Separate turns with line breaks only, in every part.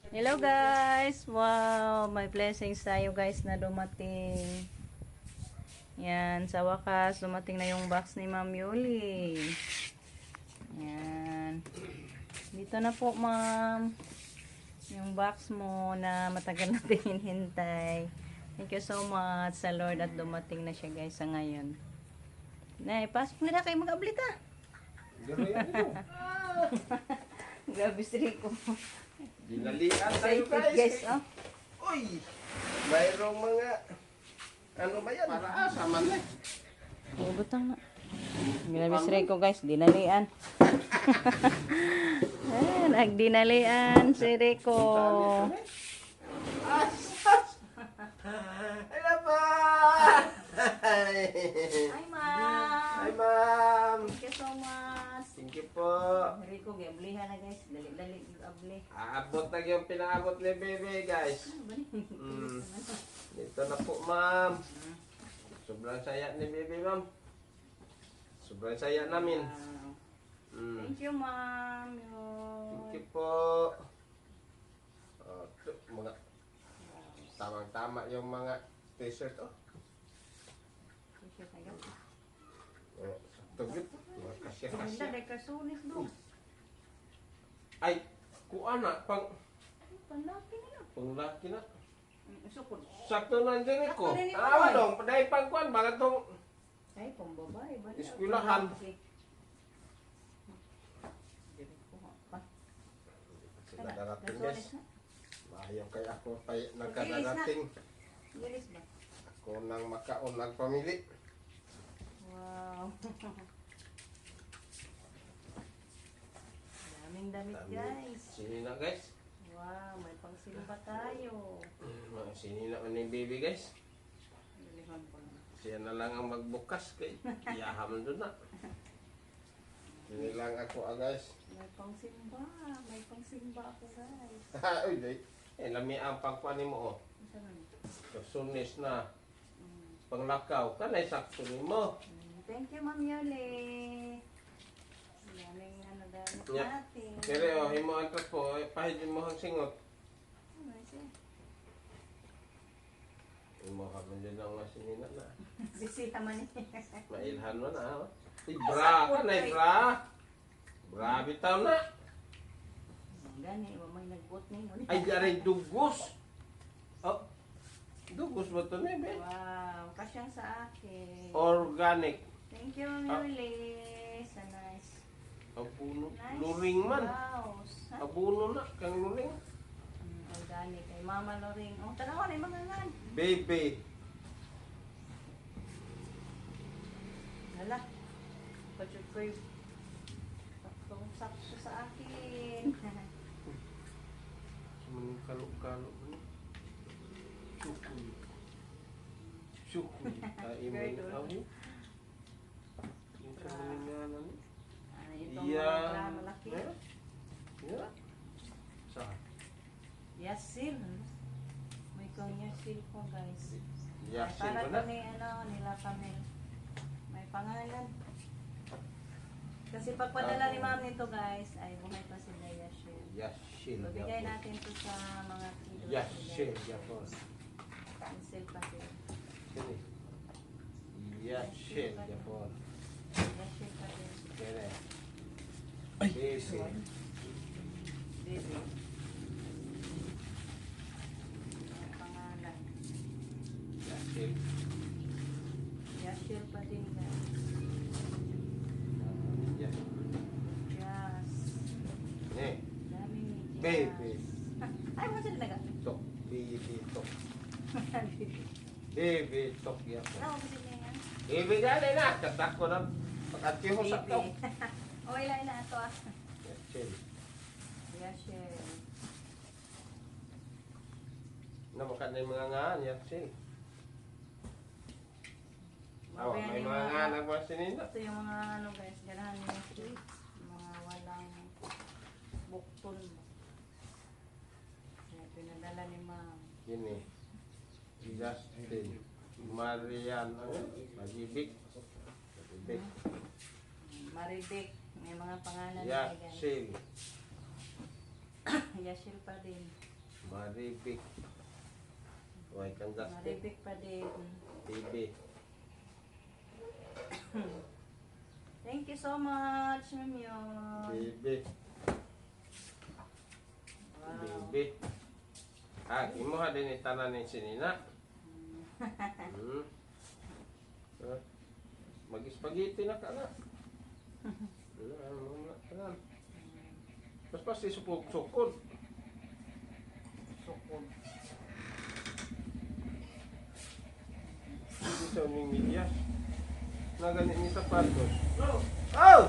Hello guys! Wow! May blessings tayo guys na dumating. Yan, sa wakas, dumating na yung box ni Ma'am Yuli. Yan. Dito na po ma'am. Yung box mo na matagal natin hinihintay. Thank you so much sa Lord at dumating na siya guys sa ngayon. Nay, pasok na kayo mag-ablit ah. Grabe si Rico.
Dinalian tayo guys.
Oh.
Uy! Mayroong mga ano ba yan? Para asaman na.
Butang na. Grabe si Rico guys, dinalian. Nagdinalian si Rico.
Hello po!
Hi ma'am.
Hi ma'am!
Thank you so much.
Thank you po.
Rico, gablihan na guys. Dali-dali, abli.
Aabot na yung pinaabot ni Bebe guys. Dito na po ma'am. Sobrang saya ni Bebe ma'am. Sobrang saya namin.
Wow.
Mm.
Thank you ma'am.
Thank you po. Oh, mga tamang-tama yung mga t-shirt oh. Oh, tugit. Kasya-kasya. Ay, kuan na pang
Panlaki na.
panglaki na.
Sukod.
Sakto na din ko.
Sakto din ito,
Ah,
eh.
dong, paday pang kuan bagat tong
Ay, pambabae.
Eskwelahan. sila darating guys. Ayaw kay ako pa nagkadarating.
Bilis ba?
Ako nang makaon nagpamili.
Wow. Daming damit guys.
Sinina guys.
Wow, may pangsimba tayo.
Sinina man ni baby guys.
Lilihan ko na.
Siya na lang ang magbukas kay iyahaman doon na. Yun lang ako guys.
May pangsimba. May pangsimba ako guys.
Uy, day. Eh, lami ang pangkuan mo oh.
Isa na.
Sunis na. Panglakaw. Kanay sakto ni mo.
Thank you, Ma'am Yoli. Daming ano damit
Yeah.
natin.
Pero oh, himo ang po, pahidin mo ang singot.
Ano siya?
Himo ka man din ang masinina na.
Bisita man eh.
Mailhan mo na. Oh. Ay, bra ka na, bra. Bra, bitaw na.
Gani, may nagbot na yun.
Ay, garay dugos. Oh, dugos ba ito, Nebe?
Wow, kasyang sa akin.
Organic.
Thank you, Ma'am Yoli. Sa nice.
Abuno.
Nice
Luring man.
blouse. Ha?
Abuno na, kang luring.
Organic. Ay, Mama Loring. Oh, tanaw na yung mga ngan.
Baby.
Hala. Budget ko yung sakto sa akin.
Sumunod kalok-kalok mo. Sukuy. Sukuy. Ay, mo
Very
yung
good.
awi. Yung sa maninganan.
Itong
Yan.
mga malaki.
Yeah. Yeah. Saan?
Yasil. May kong yasil po guys.
Yasin
Para
ba na?
to ni ano, nila kami. May pangalan. Kasi pagpadala ni ma'am nito guys, ay buhay pa sila Yasil.
Yasin.
Bibigay natin to sa mga kiddos.
Yasin. Yapon.
Yasil pa sila.
Sini. Yasin. Yapon.
Yasil pa din.
Kere. Bisi.
Baby. Ang pangalan.
Yasin.
Yasil pa din guys.
Yasin.
Yes.
Eh.
Dami.
Baby.
Ay, mo sila naga.
Tok. Baby tok. Baby tok. Yapon.
Ano mo sila yan?
Ibigay na. Katak ko na. Pag-atiho sa tok.
O, ilan na ito ah.
Yasin.
Yasil.
Namakan na yung mga ngaan. Yasin. Oh,
Mabayan
may
yung
mga ngaan ang mga sinina.
Ito yung mga ano guys, ganahan yung sweet. Mga walang bukton. Kaya pinadala ni ma'am.
Ini. Justin. Marian. Magibik. Magibik.
Maribek. May mga pangalan na guys.
Yasin.
Yasil pa din.
Maribik. Huwag kang gasto.
Maribik pa din.
TV.
Thank you so much, Ma'am Yon.
Bibi.
Wow.
Bibi. Imo ha din itanan ni sinina. Hmm. Mag-spaghetti na ka na. Ano. Mas pasti sukod. Sukod. Hindi sa uning medyas. Na ganit ni sapatos. Oh!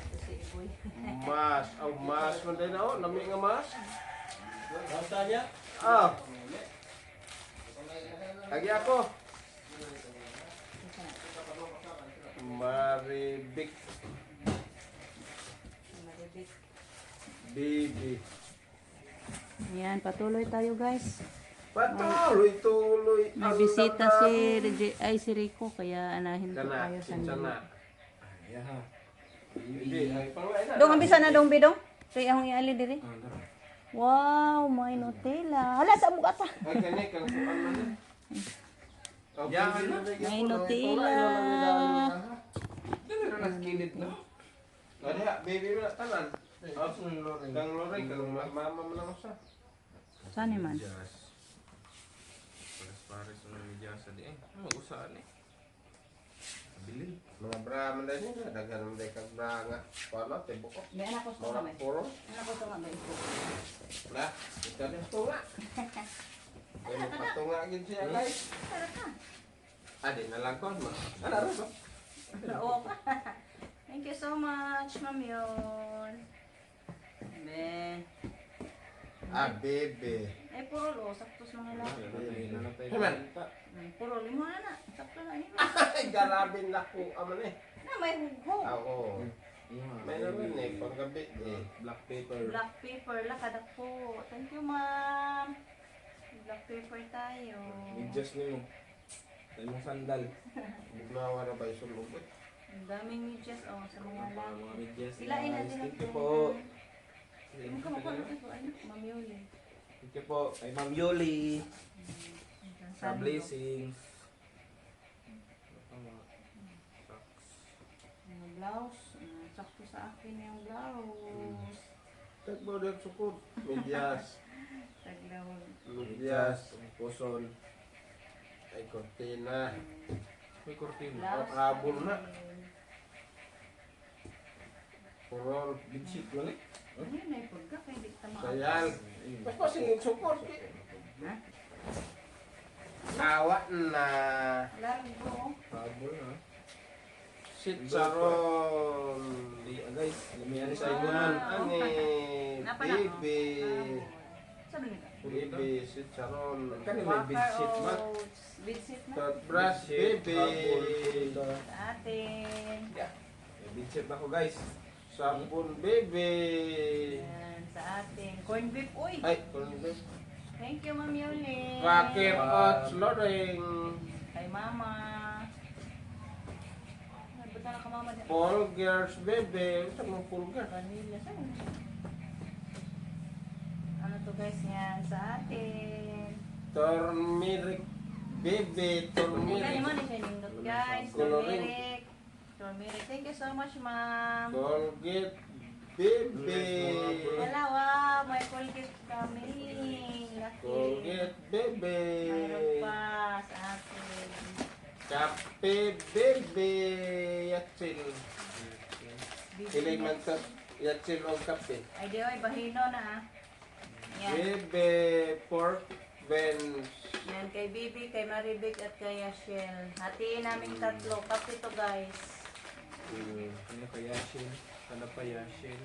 Ito si Iboy.
Mas. Oh, mas. Manday na oh. Lami nga mas.
Basta niya?
Ah. Lagi ako. Maribik.
Maribik.
Bibi.
Ayan, patuloy tayo guys.
Patuloy.
May bisita si Rico, kaya anahin ko
Kana,
tayo sa
sinsa na.
Ya ha.
Bibi, ay pangay na.
Dong, ambisa na dong, bidong. Kaya akong iali diri. Wow, may Nutella. Hala, sa mukha ta.
Ay, kani, kang kuan man eh. Oh,
Yan,
bibi,
ano?
bibi,
May
bibi,
Nutella.
Dili ra naskilid no.
Kaya, baby mo na tanan. Kang Loring, kang mama mo lang sa.
Saan man?
Pares ng media sa di eh. Ano mag-usaan eh. Bilin.
Mga bra man din na daghan man kag bra nga. Pala te buko.
May anak ko sa
Ora
kamay.
puro.
Anak ko sa kamay.
Na, ito din tunga. Ano patunga gid siya guys. Adi na lang kon mo. Ano ra ba?
Oo. Thank you so much, Ma'am Yon. Be.
Ah, bebe.
Eh, puro lo. Saktos mga lalaki.
Himan.
Puro limo na. Sakto na yun.
Ay, garabin na ko aman eh.
Na, may hugho.
Ako. May naman eh, panggabi eh.
Black paper.
Black paper, lakadak po. Thank you, ma'am. Black paper tayo.
Medyas nimo. Tayo mong sandal.
Bugnawa na ba isulog eh?
Ang daming medyas, oh, sa mga lang.
Mga medyas.
Silain natin
Thank you po.
Ano ka makuha natin po? Ano? Mamiuli.
Thank you po. Kay Ma'am Yoli. Sa blessings.
Mga blouse. Sakto sa akin yung blouse.
Tagbo din sukod. Medyas.
Taglawag.
Medyas.
Pusol.
Ay, kortina.
May kortina.
Blouse.
Habol na. Purol.
Bedsheet lang eh.
Ano yun? May pagka. Kaya di ka
Sayal. Mas pasingin sukod.
Ha?
Awa na.
Alarm ko.
Habol na.
Sitsaron.
Di guys. Lamihan sa
Ah.
inyo.
Ani.
Napala.
Bibi.
Sabi nito.
Bibi. Sitsaron.
Kani may bedsheet ba?
Bedsheet na.
Toothbrush. Bibi.
Sa atin.
May bedsheet ako guys.
Sabon. Bibi.
Yan, sa atin. Corn beef. Uy!
Ay, kundi.
Thank you, Ma'am Yoli.
Rocket Oats Loring.
Kay Mama. Nagbuta na ka Mama.
Polgers. Bibi. Ito mga polgers.
Vanilla. Saan? Ano to guys yan? Sa atin.
Turmeric. Bibi.
Kaya naman
Turmeric.
siya nindot guys.
Coloring.
Turmeric. Turmeric. Thank you so much, Ma'am.
Colgate. Bibi.
Wala, wow. May Colgate kami. Lucky.
Colgate. Bibi.
Mayroon pa sa atin.
Kape. Bibi. Yatsil. Hiling man sa yatsil o kape.
Ay, di oy, bahino na ah. Yan.
Bibi. Pork. Bench.
Yan, kay Bibi, kay Maribik, at kay Yashel. Hatiin namin tatlo. Kape to guys.
Ano pa Yashil? Ano pa Yashil?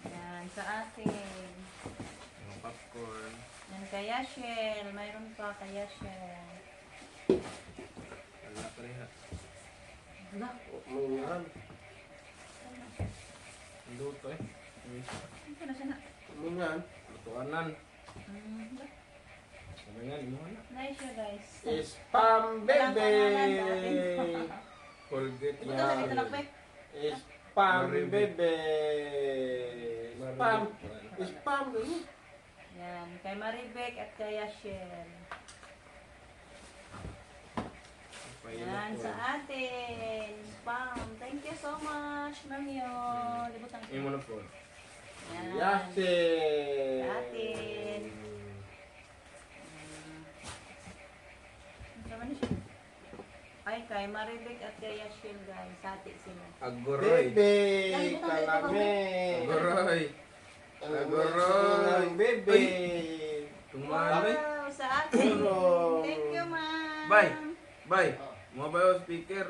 Yan, sa atin.
Mga popcorn.
Yan, kay Yashel. Mayroon pa kay Yashel.
Wala pa rin ha.
Wala.
Mungan.
Ang luto eh.
Ano na siya na?
Mungan.
Lutuanan.
Wala.
Sabi nga, imuha na.
Nice siya guys.
Spam.
Walang
Bibi.
pangalan sa atin.
Colgate
Ito sa dito na, Pek.
Spam. Bibi. Spam.
Spam.
Spam dulu.
Yan, kay Maribek at kay Yashel. Yan, sa atin. Spam. Thank you so much, Ma'am Yon. Libutan ko.
Yung mo na po.
Yan.
Yasin.
Sa atin. Sama na siya. Ay, kay Maribek at kay Yashel, guys. Sa atin sila.
Agoroy.
Bebe, kalame.
Agoroy.
Agoroy. Bebe.
Tumaloy.
Wow, sa atin.
Agoroy.
Thank you, ma'am.
Bye. Bye. Mga ba yung speaker?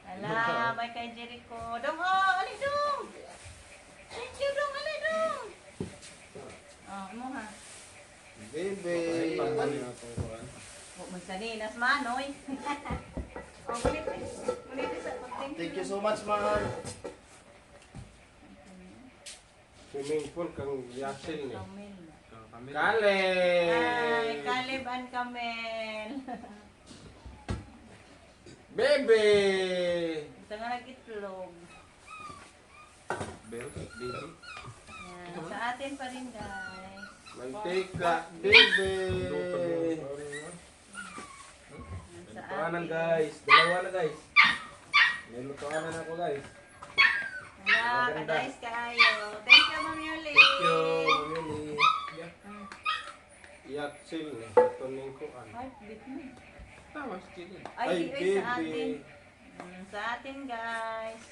Ala, bye kay Jericho. Dong, oh, alin dong. Thank you, dong, alin dong. Oh, mo ha.
Bebe.
Oh, magsaninas manoy. Oh, kulit sa
Thank you so much, ma'am.
Swimming pool kang Yasin ni.
Kamel.
Kale.
Ay, Caleb and Kamel.
Bebe.
Ito nga nag-itlog.
Bell, baby.
Yan, sa atin pa rin, guys.
Mantika. Bebe.
Yan, sa
Lutoanan
atin.
guys. Dalawa na guys. May lutoanan ako guys.
Hala, ka-guys kayo. Thank you, Ma'am Yuli.
Thank you, Mamili. Yeah.
Yasin ni. Ito ning kuan.
Ay, bit mo.
Tama, chicken.
Ay, di, sa atin.
bebe.
Sa atin, guys.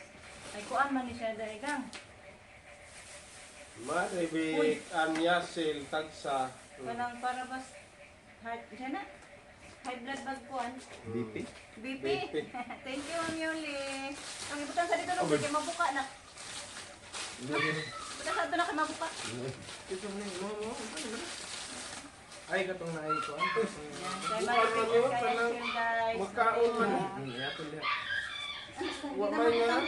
Ay, kuan man ni siya dahil gang.
Maribik ang Yasin tagsa.
Kanang para bas heart siya na. High blood bag kuan.
BP?
BP.
BP.
Thank you, Ma'am Yuli. Ang ibutan sa dito nung kay mabuka na. Ibutan sa dito na kay mabuka.
Ito mo mo. Ay, katong naay ko.
Yan, kay Maribek at kay Yashil, guys.
Magkaon man.
Yato lihat.
Wa may nga.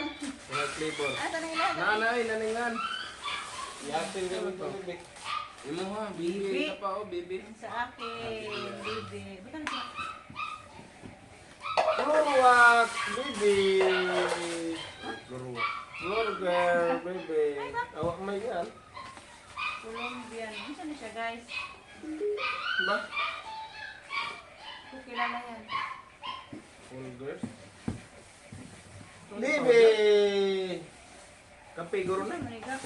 Mga flavor.
Ah, tanong ilan?
Nanay, naningan.
Yasin ganito Maribik.
Imo ha,
Bibi.
bibi ka pa oh, bibi.
Sa akin, baby. Bukan siya.
Luwak, Bebe.
Luruwa.
Burger, Bebe. Awak may yan.
Colombian. Ano na siya, guys?
Ba?
Kung kilala yan.
Burgers. Bebe.
Kape guro na.
Maniga.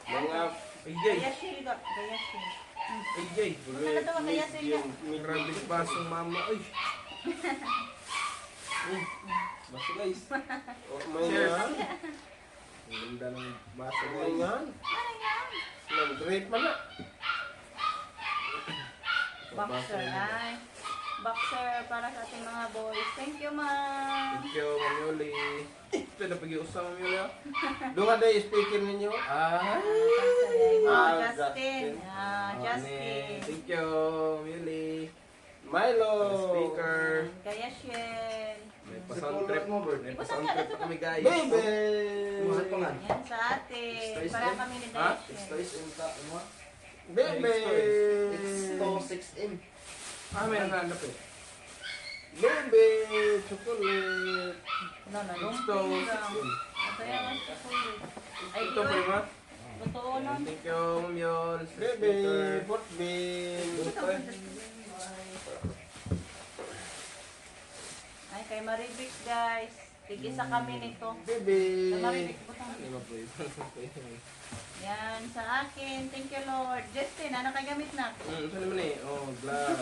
Mga
AJ.
Kaya Shil ka. Kaya Shil.
AJ.
Bukan na ito ka kaya Shil ka.
Grabe ka basong mama. Uy. Baso guys.
may yan.
Ang ganda ng baso
May
guys.
yan.
Ano yan?
Nag-grape man na.
Boxer. Ay. Boxer para sa ating mga boys. Thank you, ma'am.
Thank you, Mamuli. Ito na pag-iusap, Mamuli ah.
Doon ka na speaker ninyo.
Ah.
Justin. Ah, Justin.
Thank you, Mamuli.
Milo.
Speaker.
Kaya Shell.
May pa-sound trip mo, bro. May pa-sound trip pa kami, guys.
Bebe.
Yan sa atin. Para kami ni
Ha?
Daishen.
Bebe.
It's 6M.
Ah, may nanganap eh.
Bebe. Chocolate.
No, no,
Gusto.
lumping lang. Ito yan ang chocolate. Ay,
Ito pa ba?
totoo nun.
Thank you, Ma'am Yol.
Bebe. Pot bean.
Ay, kay Maribik, guys. Tig-isa kami nito.
Bebe.
Kay Maribik, butang.
Lima po ito.
Yan, sa akin. Thank you, Lord. Justin, ano kay gamit na?
Saan naman eh? Oh, glad.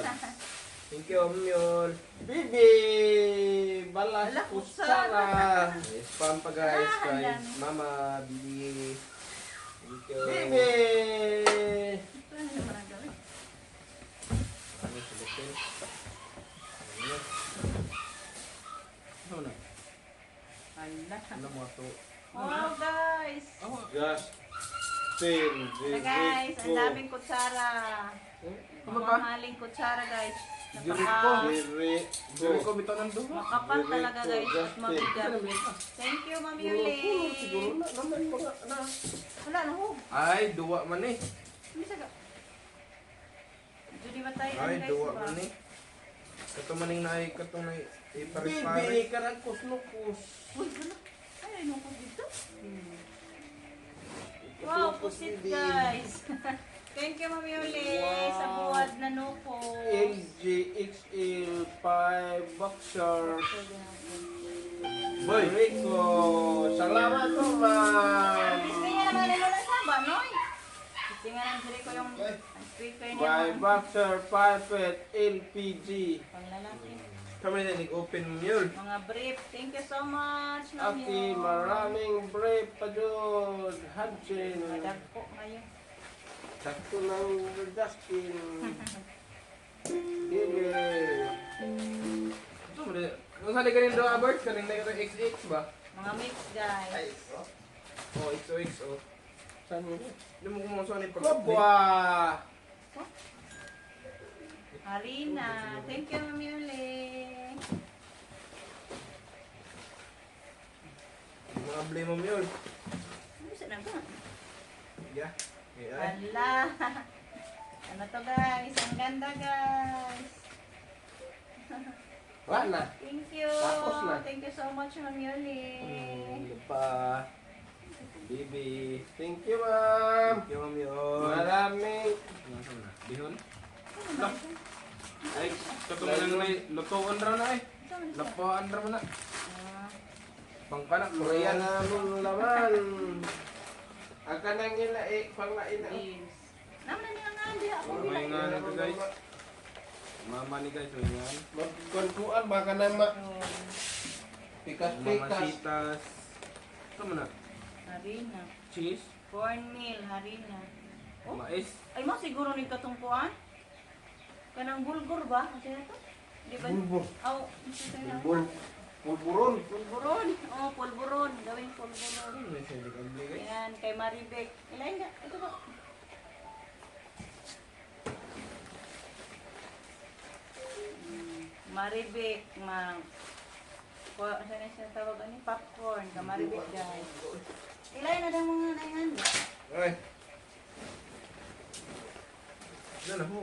Thank you, Ma'am Yol.
Bebe. Balas
Ala,
kusara.
May spam pa guys
Ah,
kay
ang dami.
Mama, Bibi. Thank you.
Bebe.
Ito, ano naman ang gawin?
Ano sa hotel? Ano? Ano na?
Ala.
Ano mo ito?
Wow, guys.
Oh,
Justin.
Na guys, ang daming kutsara.
Ano ba?
Mamahaling kutsara, guys.
Jericho.
Dire.
Dili ko bitaw ng duha.
Makapal talaga, guys. At mabigat.
Ano ba?
Thank you, Ma'am
Siguro
Yuli.
na naman mga na.
Wala, no.
Ay, duwa man eh.
Hindi saga. Judy ba tayo,
Ay,
guys,
duwa
ba?
man eh. Kato maning naay, kato na
Bebe.
iparis-paris.
Karang kusnukos.
Uy, wala. Ay, rin ako dito. Wow, pusit guys. Thank you, Mami Uli, sa buwad na nupo.
LG XL 5 boxer.
Boy.
Rico. Salamat po, ma'am.
Gusto niya naman nilo na saba, noy. Gusto nga lang sila ko yung speaker niya.
5 boxer, 5 feet, LPG.
Panglalaki.
Kami na nag-open mo yun.
Mga brief. Thank you so much, Mami.
Aki, maraming brave pa dyan. Hudson.
Madagpo ngayon.
Sakto ng Justin. Dili.
So, kung saan ka rin doon, Albert? Kanin na ito XX ba?
Mga mix, guys.
Oh, XOXO.
Saan mo?
Hindi mo kung saan ipag-
Kopwa!
Harina. Thank you, Mami Uli.
Mga blame mo yun.
Ano sa na ba?
Yeah. Yeah.
Hala. Ano to, guys? Ang ganda, guys.
Wala na.
Thank you.
Tapos na.
Thank you so much, Mami Uli.
Ano pa? Bibi.
Thank you, ma'am.
Thank you, Ma'am yun.
Maraming.
Ano sa na? Bihon? Lap. Ay, katumalan na eh. Lutuan raw na eh. Lapuan raw na. Pangkanak,
Korean
Korean.
naming laman. Ang kanang ila panglain na.
Yes. Naman na nga hindi ako.
May nga na to guys. Mama ni guys, may nga.
Magkuntuan baka na
Mga
pikas-pikas.
sitas. Ito mo na.
Harina.
Cheese.
Cornmeal, harina. Oh,
Mais.
ay mo siguro ni katungkuan? Kanang bulgur ba? Kasi na to? Di ba?
Bulbur.
Oh, kasi na.
Pulburon.
Pulburon. Oh, pulburon. Gawing pulburon.
Ano may sili kambli guys?
Yan, kay Maribek. Ilain ka. Ito ba? Maribek, ma. Saan na siya tawag? Ano? Popcorn. Ka Maribek, guys. Ilain na daw mga naingan.
Ay. Yan ako.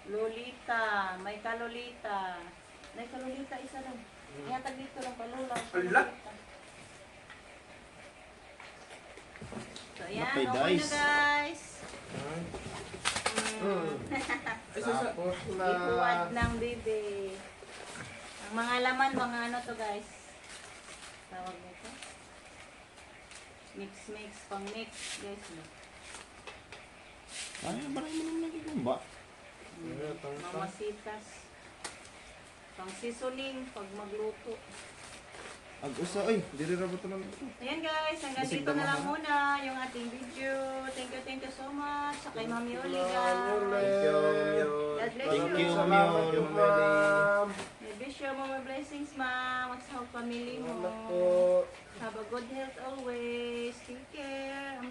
Lolita. May kalolita. May kalolita isa lang. Ihatag dito lang palula.
Ala.
So, ayan.
Napay
Okay na,
dice.
guys.
Ay, sa
Tapos
Ihuwad
na.
ng bibi. Ang mga laman, mga ano to, guys. Tawag nito. Mix, pang mix, guys.
Ay, maraming mo naman nagigumba.
Mamasitas. Pang seasoning, pag magluto.
Ag-usa, ay, diri ra ba ito lang ito?
Ayan guys, hanggang
Bisig
dito na
damahan.
lang muna yung ating video. Thank you so much. Sa kay Mami Oli,
Mami
guys.
Uli.
Thank you, yun.
God bless
Thank you,
you.
Mami
Salamat
Uli.
po, ma'am.
May wish you more blessings, ma'am. At sa whole family mo.
Salamat po.
Have a good health always. Take care.